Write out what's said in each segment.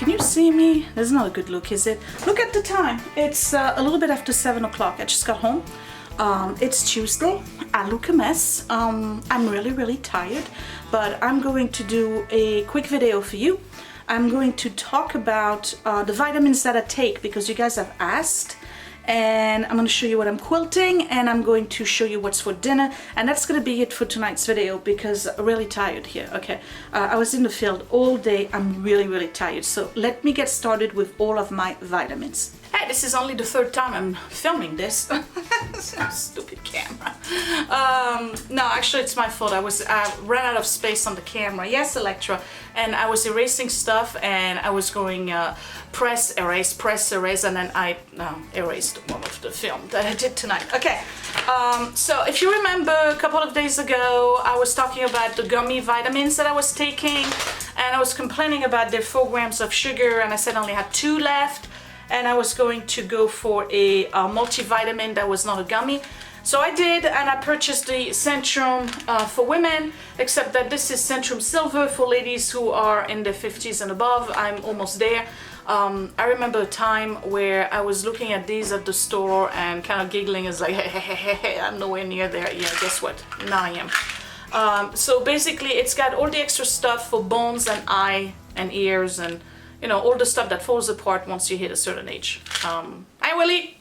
Can you see me? That's not a good look, is it? Look at the time. It's a little bit after 7 o'clock. I just got home. It's Tuesday. I look a mess. I'm really tired, but I'm going to do a quick video for you. I'm going to talk about the vitamins that I take because you guys have asked, and I'm going to show you what I'm quilting, and I'm going to show you what's for dinner, and that's going to be it for tonight's video because I'm really tired here. Okay, I was in the field all day. I'm really tired, so let me get started with all of my vitamins. Hey, this is only the third time I'm filming this. Stupid camera. No, actually it's my fault. I ran out of space on the camera. Yes, Electra. And I was erasing stuff and I was going press, erase, and then I erased one of the film that I did tonight. Okay, so if you remember a couple of days ago, I was talking about the gummy vitamins that I was taking, and I was complaining about their 4 grams of sugar, and I said I only had 2 left. And I was going to go for a multivitamin that was not a gummy. So I did, and I purchased the Centrum for women, except that this is Centrum Silver for ladies who are in their 50s and above. I'm almost there. I remember a time where I was looking at these at the store and kind of giggling as like, hey, I'm nowhere near there. Yeah, guess what? Now I am. So basically it's got all the extra stuff for bones and eye and ears and you know, all the stuff that falls apart once you hit a certain age. Hi, Willie.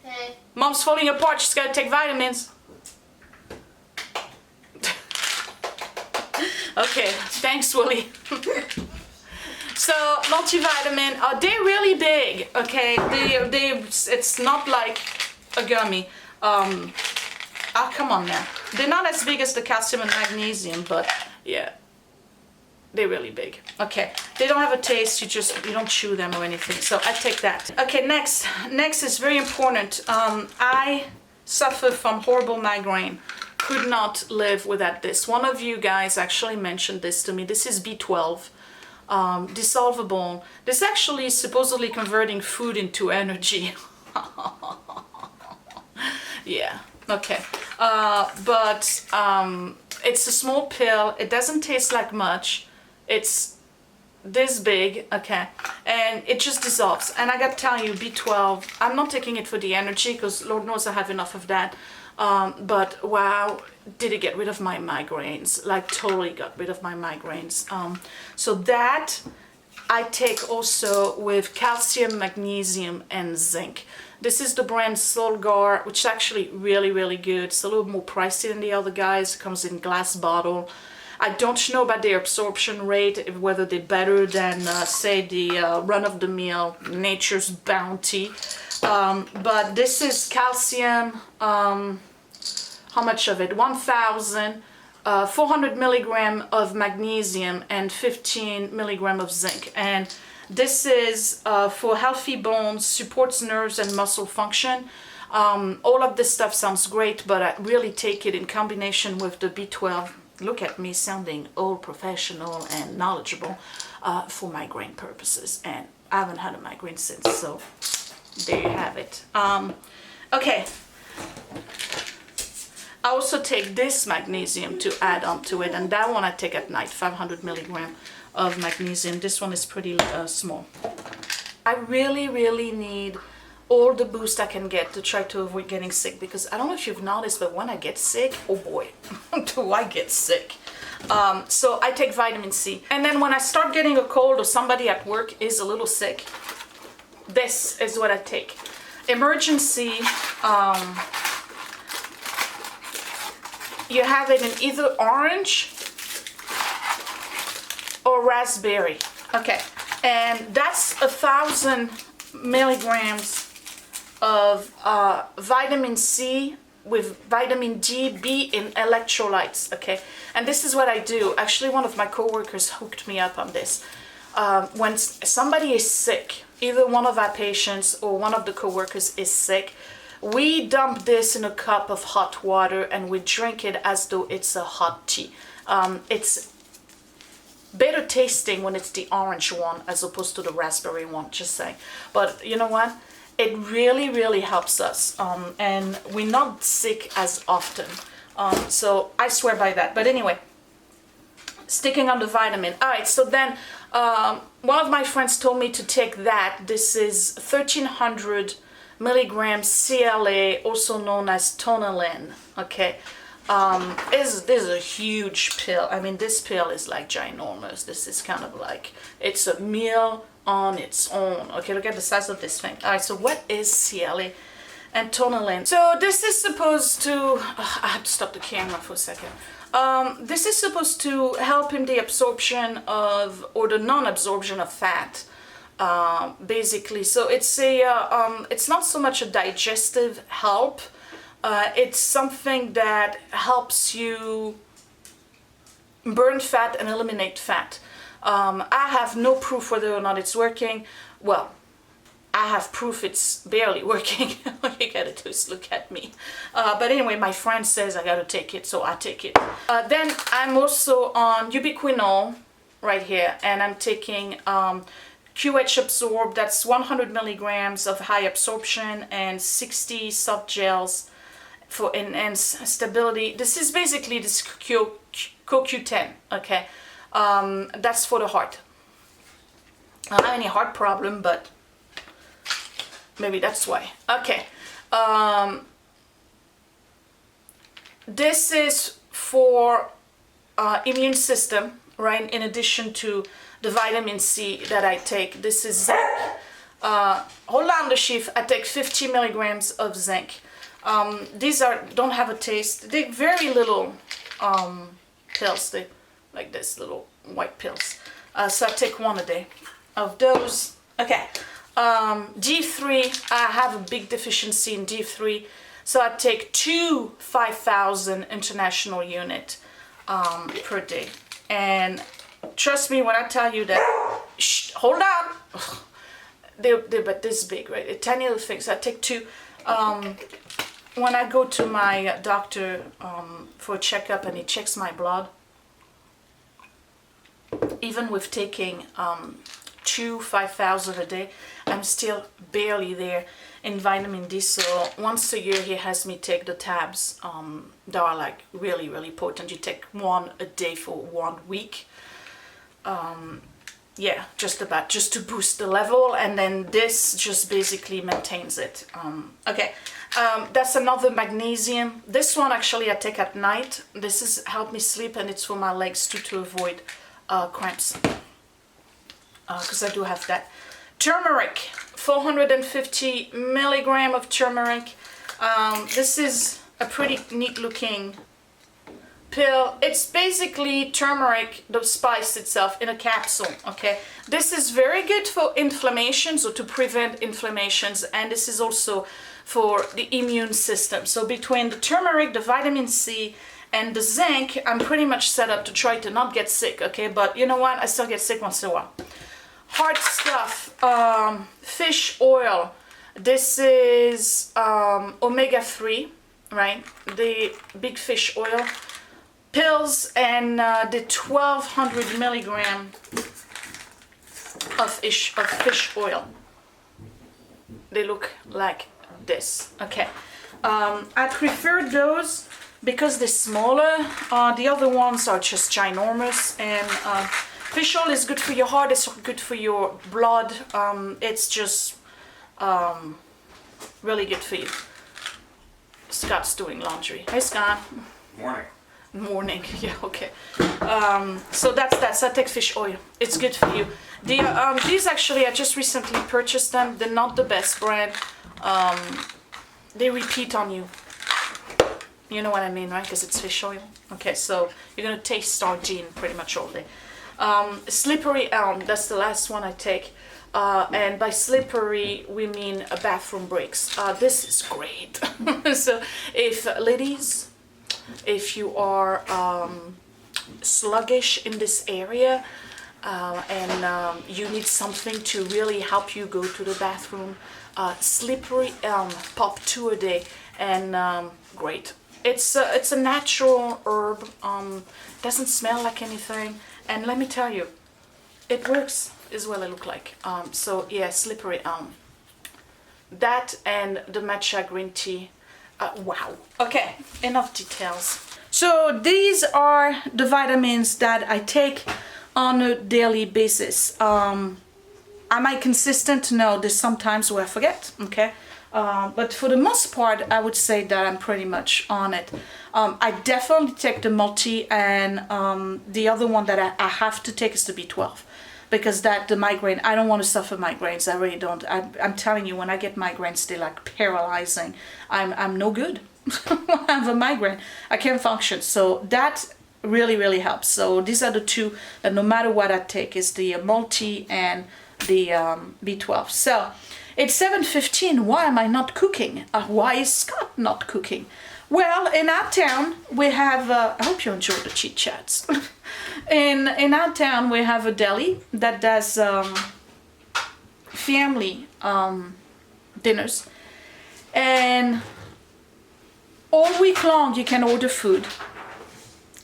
Hey. Mom's falling apart. She's got to take vitamins. Okay, thanks, Willie. So, multivitamin, they're really big, okay? It's not like a gummy. Oh, come on now. They're not as big as the calcium and magnesium, but yeah. They're really big. Okay, they don't have a taste, you don't chew them or anything, so I take that. Okay, next is very important. I suffer from horrible migraine. Could not live without this. One of you guys actually mentioned this to me. This is B12, dissolvable. This actually is supposedly converting food into energy. Yeah, okay. But it's a small pill. It doesn't taste like much. It's this big, okay, and it just dissolves. And I gotta tell you, B12, I'm not taking it for the energy because Lord knows I have enough of that, but wow, did it get rid of my migraines, like totally got rid of my migraines. So that I take also with calcium, magnesium, and zinc. This is the brand Solgar, which is actually really good. It's a little more pricey than the other guys. It comes in glass bottle. I don't know about their absorption rate, whether they're better than, say, the run-of-the-mill Nature's Bounty. But this is calcium, how much of it? 1,400 milligram of magnesium and 15 milligram of zinc. And this is for healthy bones, supports nerves and muscle function. All of this stuff sounds great, but I really take it in combination with the B12. Look at me sounding all professional and knowledgeable for migraine purposes, and I haven't had a migraine since, so there you have it. Okay, I also take this magnesium to add on to it, and that one I take at night, 500 milligram of magnesium. This one is pretty small. I really need all the boost I can get to try to avoid getting sick, because I don't know if you've noticed, but when I get sick, oh boy, do I get sick. So I take vitamin C, and then when I start getting a cold or somebody at work is a little sick, this is what I take. Emergency, you have it in either orange or raspberry. Okay, and that's 1,000 milligrams of vitamin C with vitamin D, B, and electrolytes, okay? And this is what I do. Actually, one of my coworkers hooked me up on this. When somebody is sick, either one of our patients or one of the coworkers is sick, we dump this in a cup of hot water and we drink it as though it's a hot tea. It's better tasting when it's the orange one as opposed to the raspberry one, just saying. But you know what? It really helps us, and we're not sick as often. So I swear by that. But anyway, sticking on the vitamin. All right, so then one of my friends told me to take that. This is 1300 milligrams CLA, also known as tonalin. Okay, this is a huge pill. I mean, this pill is like ginormous. This is kind of like, it's a meal on its own. Okay, look at the size of this thing. All right, so what is CLA and tonalin? So this is supposed to, I have to stop the camera for a second. This is supposed to help in the absorption of, or the non-absorption of fat, basically. So it's a, it's not so much a digestive help. It's something that helps you burn fat and eliminate fat. I have no proof whether or not it's working. Well, I have proof it's barely working. All you gotta do is look at me. But anyway, my friend says I gotta take it, so I take it. Then I'm also on ubiquinol right here, and I'm taking QH Absorb. That's 100 milligrams of high absorption and 60 soft gels for enhanced stability. This is basically this CoQ10, okay? That's for the heart. I don't have any heart problem, but maybe that's why. Okay. This is for immune system, right? In addition to the vitamin C that I take. This is zinc. Hold on the sheaf. I take 50 milligrams of zinc. These don't have a taste. They're very little pills. They like this, little white pills. So I take one a day of those. Okay. D3, I have a big deficiency in D3, so I take 2 5,000 international unit per day. And trust me when I tell you that, hold on, they're about this big, right? They're tiny little things. I take 2. When I go to my doctor for a checkup and he checks my blood, even with taking 2 5,000 a day, I'm still barely there in vitamin D. So once a year he has me take the tabs that are like really, really potent. You take 1 a day for 1 week. Yeah, just to boost the level, and then this just basically maintains it. Okay, that's another magnesium. This one actually I take at night. This is help me sleep, and it's for my legs to avoid cramps, because I do have that. Turmeric, 450 milligram of turmeric. This is a pretty neat looking pill. It's basically turmeric, the spice itself, in a capsule. Okay, this is very good for inflammation, so to prevent inflammations, and this is also for the immune system. So between the turmeric, the vitamin C, and the zinc, I'm pretty much set up to try to not get sick. Okay, but you know what, I still get sick once in a while. Heart stuff, fish oil. This is omega-3, right? The big fish oil. Pills, and the 1200 milligram of fish oil. They look like this. Okay, I prefer those because they're smaller. The other ones are just ginormous, and fish oil is good for your heart, it's good for your blood. It's just really good for you. Scott's doing laundry. Hey Scott. Morning, yeah, okay. So that's I take fish oil. It's good for you. These actually, I just recently purchased them. They're not the best brand. They repeat on you. You know what I mean, right? Because it's fish oil. Okay, so you're gonna taste sardine pretty much all day. Slippery elm, that's the last one I take. And by slippery, we mean bathroom breaks. This is great. So if ladies, if you are sluggish in this area and you need something to really help you go to the bathroom, slippery elm, pop 2 a day, and great. It's a natural herb, doesn't smell like anything, and let me tell you, it works is what it look like. So yeah, slippery elm. That and the matcha green tea. Wow. Okay, enough details. So these are the vitamins that I take on a daily basis. Am I consistent? No, there's sometimes where I forget, okay? But for the most part, I would say that I'm pretty much on it. I definitely take the multi, and the other one that I have to take is the B12. Because the migraine, I don't want to suffer migraines. I really don't. I'm telling you, when I get migraines, they're like paralyzing. I'm no good. I have a migraine. I can't function. So that really, really helps. So these are the two that no matter what I take, is the multi and the B12. So it's 7:15. Why am I not cooking? Why is Scott not cooking? Well, in our town, we have, I hope you enjoy the chit chats. In our town, we have a deli that does family dinners. And all week long, you can order food.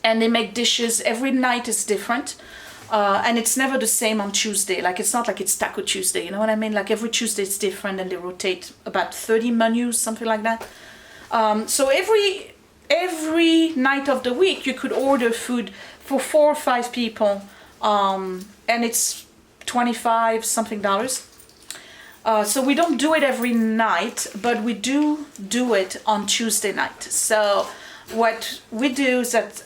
And they make dishes. Every night is different. And it's never the same on Tuesday. Like, it's not like it's Taco Tuesday, you know what I mean? Like, every Tuesday it's different, and they rotate about 30 menus, something like that. So every night of the week you could order food for 4 or 5 people, and it's $25 something. So we don't do it every night, but we do it on Tuesday night. So what we do is that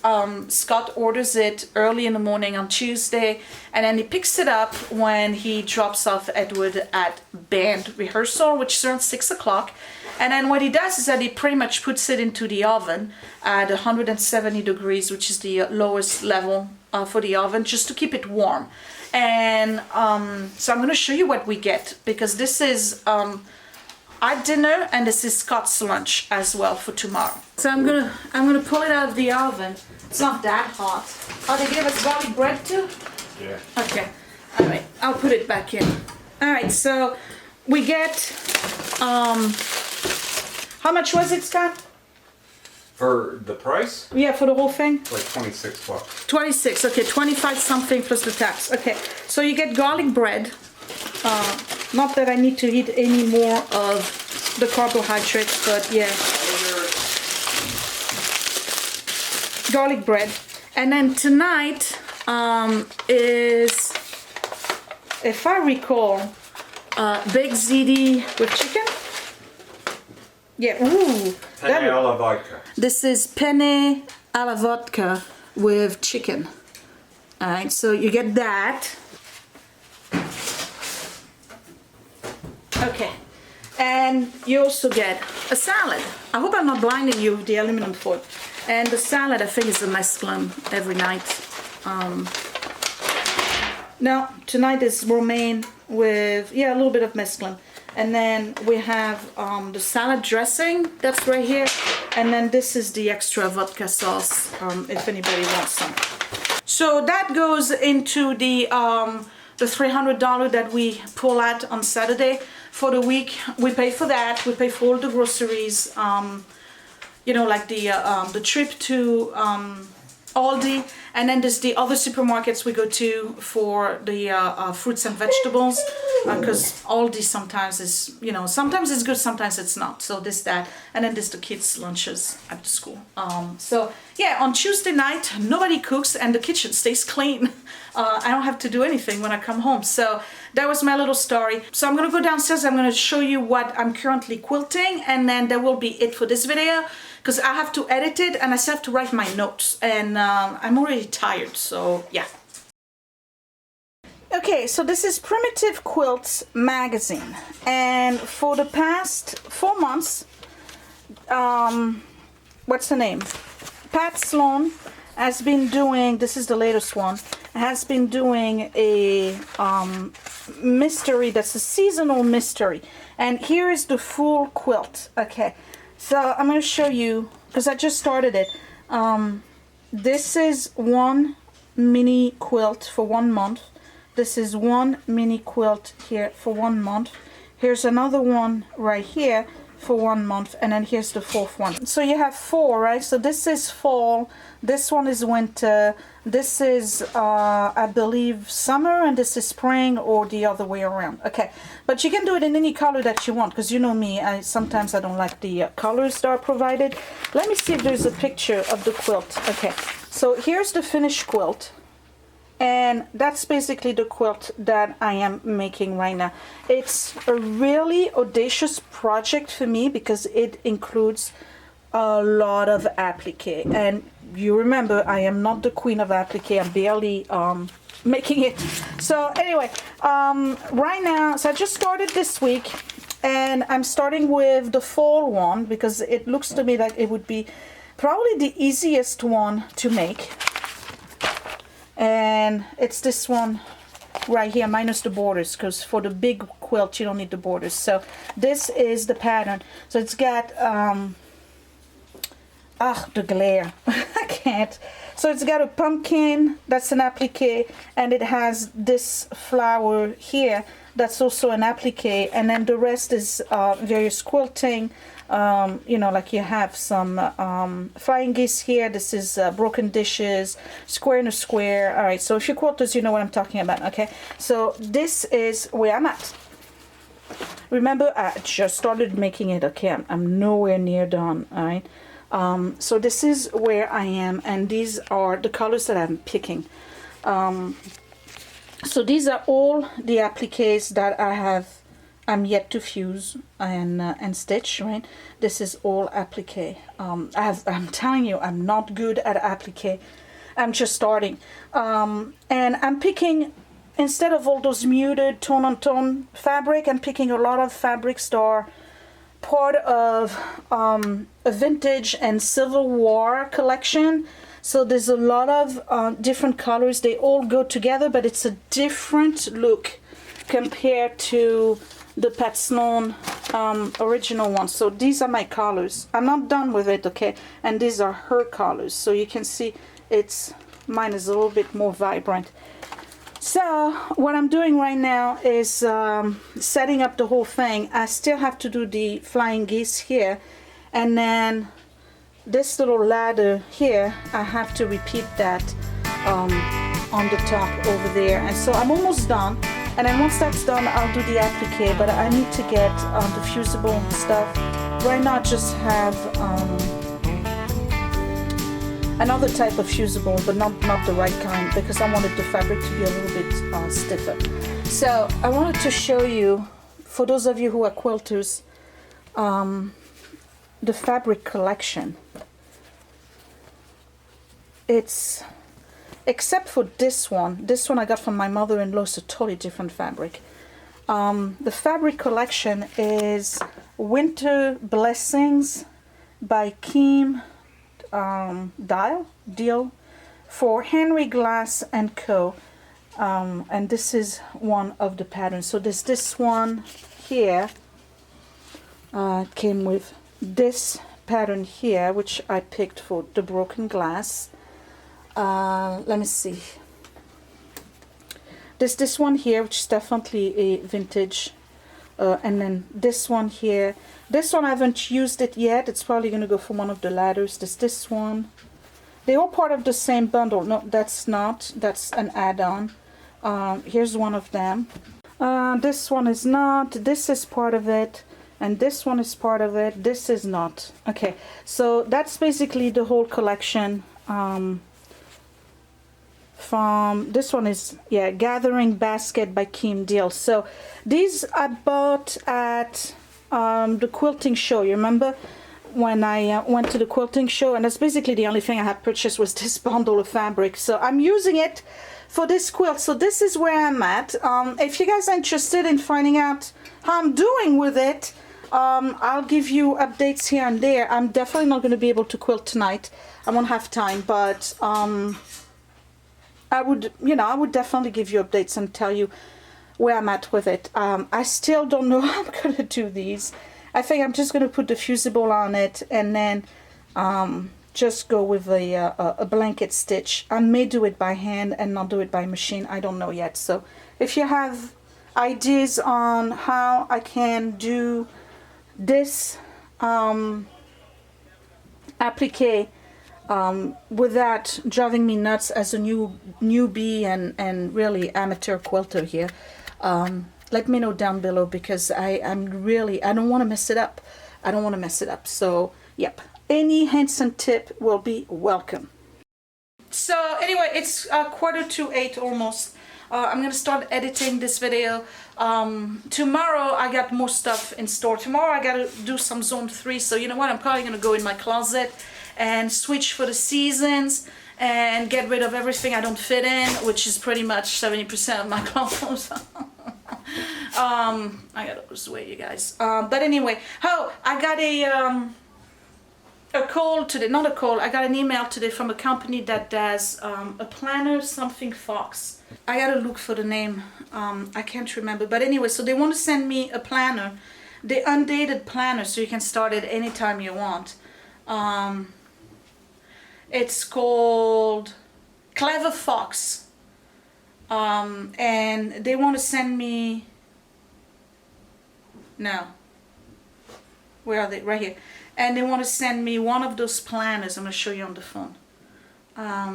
Scott orders it early in the morning on Tuesday, and then he picks it up when he drops off Edward at band rehearsal, which is around 6 o'clock. And then what he does is that he pretty much puts it into the oven at 170 degrees, which is the lowest level for the oven, just to keep it warm. And so I'm going to show you what we get, because this is our dinner, and this is Scott's lunch as well for tomorrow. So I'm gonna pull it out of the oven. It's not that hot. Oh, they gave us garlic bread too? Yeah. Okay. All right. I'll put it back in. All right. So we get how much was it, Scott? For the price? Yeah, for the whole thing? Like 26 bucks. 26. Okay, 25 something plus the tax. Okay. So you get garlic bread. Not that I need to eat any more of the carbohydrates, but yeah. Garlic bread. And then tonight is, if I recall, baked ziti with chicken. Yeah, ooh. Penne alla vodka. This is penne alla vodka with chicken. Alright, so you get that. Okay, and you also get a salad. I hope I'm not blinding you with the aluminum foil. And the salad, I think, is a mesclun every night. No, tonight is romaine with, yeah, a little bit of mesclun. And then we have the salad dressing, that's right here. And then this is the extra vodka sauce, if anybody wants some. So that goes into the $300 that we pull out on Saturday for the week. We pay for that. We pay for all the groceries. You know, like the trip to Aldi, and then there's the other supermarkets we go to for the fruits and vegetables, because Aldi sometimes is, you know, sometimes it's good, sometimes it's not. So this, that, and then there's the kids' lunches at the school. So yeah, on Tuesday night nobody cooks and the kitchen stays clean. I don't have to do anything when I come home. So that was my little story. So I'm gonna go downstairs. I'm gonna show you what I'm currently quilting, and then that will be it for this video, because I have to edit it and I still have to write my notes, and I'm already tired, so yeah. Okay, so this is Primitive Quilts magazine, and for the past 4 months, what's the name? Pat Sloan has been doing, this is the latest one, has been doing a mystery, that's a seasonal mystery, and here is the full quilt. Okay, so I'm going to show you, because I just started it. This is one mini quilt for 1 month. This is one mini quilt here for 1 month. Here's another one right here for 1 month, and then here's the 4th one. So you have 4, right? So this is fall, this one is winter, this is I believe summer, and this is spring, or the other way around. Okay, but you can do it in any color that you want, because you know me, sometimes I don't like the colors that are provided. Let me see if there's a picture of the quilt. Okay, so here's the finished quilt. And that's basically the quilt that I am making right now. It's a really audacious project for me because it includes a lot of applique. And you remember, I am not the queen of applique. I'm barely making it. So anyway, right now, so I just started this week. And I'm starting with the fall one because it looks to me like it would be probably the easiest one to make. And it's this one right here, minus the borders, because for the big quilt you don't need the borders. So this is the pattern. So it's got the glare. I can't. So it's got a pumpkin, that's an applique, and it has this flower here that's also an applique, and then the rest is various quilting. You know, like you have some flying geese here. This is broken dishes, square in a square. All right, so if you're quilters, you know what I'm talking about. Okay, so this is where I'm at. Remember, I just started making it. Okay, I'm nowhere near done. All right, so this is where I am, and these are the colors that I'm picking. So these are all the appliques that I'm yet to fuse and stitch, right? This is all applique. I'm telling you, I'm not good at applique. I'm just starting. And I'm picking, instead of all those muted tone-on-tone fabric, I'm picking a lot of fabrics that are part of a vintage and Civil War collection. So there's a lot of different colors. They all go together, but it's a different look compared to the Pat Sloan original one. So these are my colors. I'm not done with it, okay? And these are her colors. So you can see mine is a little bit more vibrant. So what I'm doing right now is setting up the whole thing. I still have to do the flying geese here, and then this little ladder here, I have to repeat that on the top over there. And so I'm almost done. And then once that's done, I'll do the applique, but I need to get the fusible stuff. Right now I just have another type of fusible, but not the right kind, because I wanted the fabric to be a little bit stiffer. So I wanted to show you, for those of you who are quilters, the fabric collection. It's, except for this one I got from my mother-in-law, it's a totally different fabric. The fabric collection is Winter Blessings by Kim Deal for Henry Glass and Co. And this is one of the patterns. So there's this one here. It came with this pattern here, which I picked for the broken glass. Let me see. There's this one here, which is definitely a vintage. And then this one here. This one I haven't used it yet. It's probably going to go for one of the ladders. There's this one. They're all part of the same bundle. No, that's not. That's an add-on. Here's one of them. This one is not. This is part of it. And this one is part of it. This is not. Okay, so that's basically the whole collection. From this one is, yeah, Gathering Basket by Kim Deal. So these I bought at the quilting show. You remember when I went to the quilting show? And that's basically the only thing I had purchased was this bundle of fabric. So I'm using it for this quilt. So this is where I'm at. If you guys are interested in finding out how I'm doing with it, I'll give you updates here and there. I'm definitely not going to be able to quilt tonight. I won't have time, but I would definitely give you updates and tell you where I'm at with it. I still don't know how I'm going to do these. I think I'm just going to put the fusible on it and then just go with a blanket stitch. I may do it by hand and not do it by machine. I don't know yet. So if you have ideas on how I can do this applique with that driving me nuts as a newbie and really amateur quilter here. Let me know down below, because I don't want to mess it up. I don't want to mess it up. So yep, any hints and tip will be welcome. So anyway, it's 7:45 almost. I'm gonna start editing this video. Tomorrow I got more stuff in store. Tomorrow I gotta do some zone 3, so you know what, I'm probably gonna go in my closet and switch for the seasons and get rid of everything I don't fit in, which is pretty much 70% of my clothes. I gotta lose weight, you guys. But anyway, I got a call today, not a call, I got an email today from a company that does a planner, something Fox. I gotta look for the name, I can't remember, but anyway, so they want to send me a planner, the undated planner, so you can start it anytime you want. It's called Clever Fox, and they want to send me, no, where are they? Right here. And they want to send me one of those planners. I'm going to show you on the phone. I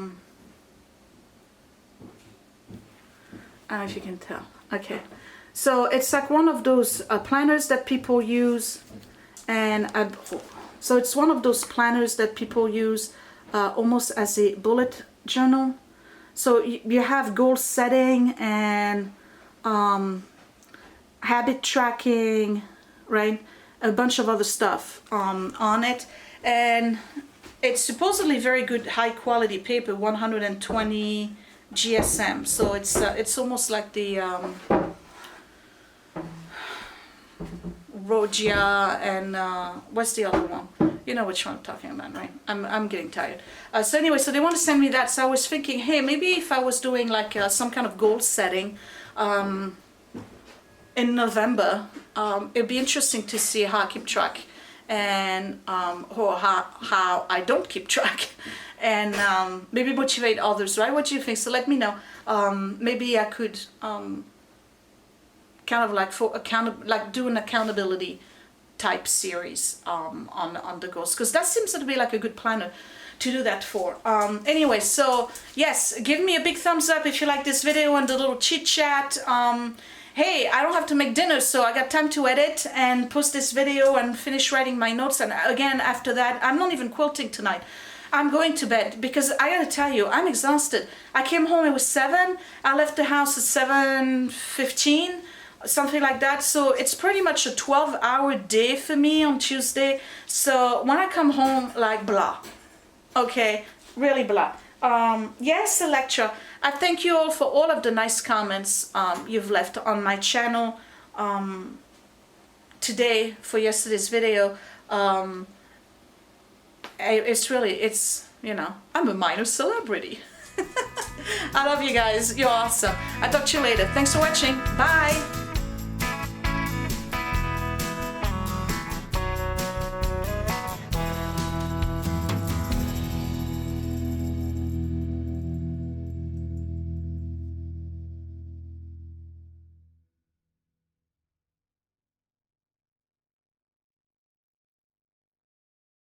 don't know if you can tell. Okay. So it's like one of those planners that people use. And so it's one of those planners that people use almost as a bullet journal. So you have goal setting and habit tracking, right? A bunch of other stuff on it, and it's supposedly very good high quality paper, 120 GSM, so it's almost like the Rogia and what's the other one? You know which one I'm talking about, right? I'm getting tired. So anyway, so they want to send me that, so I was thinking, hey, maybe if I was doing like some kind of goal setting in November, it'd be interesting to see how I keep track, and or how I don't keep track, and maybe motivate others, right? What do you think? So let me know. Maybe I could kind of like do an accountability type series on the goals, because that seems to be like a good planner to do that for. Anyway, so yes, give me a big thumbs up if you like this video and the little chit chat. Hey, I don't have to make dinner, so I got time to edit and post this video and finish writing my notes. And again, after that, I'm not even quilting tonight. I'm going to bed, because I gotta tell you, I'm exhausted. I came home, it was 7. I left the house at 7:15, something like that. So it's pretty much a 12-hour day for me on Tuesday. So when I come home, like blah. Okay, really blah. Yes, Electra, I thank you all for all of the nice comments you've left on my channel today for yesterday's video. It's you know, I'm a minor celebrity. I love you guys, you're awesome. I'll talk to you later. Thanks for watching, bye.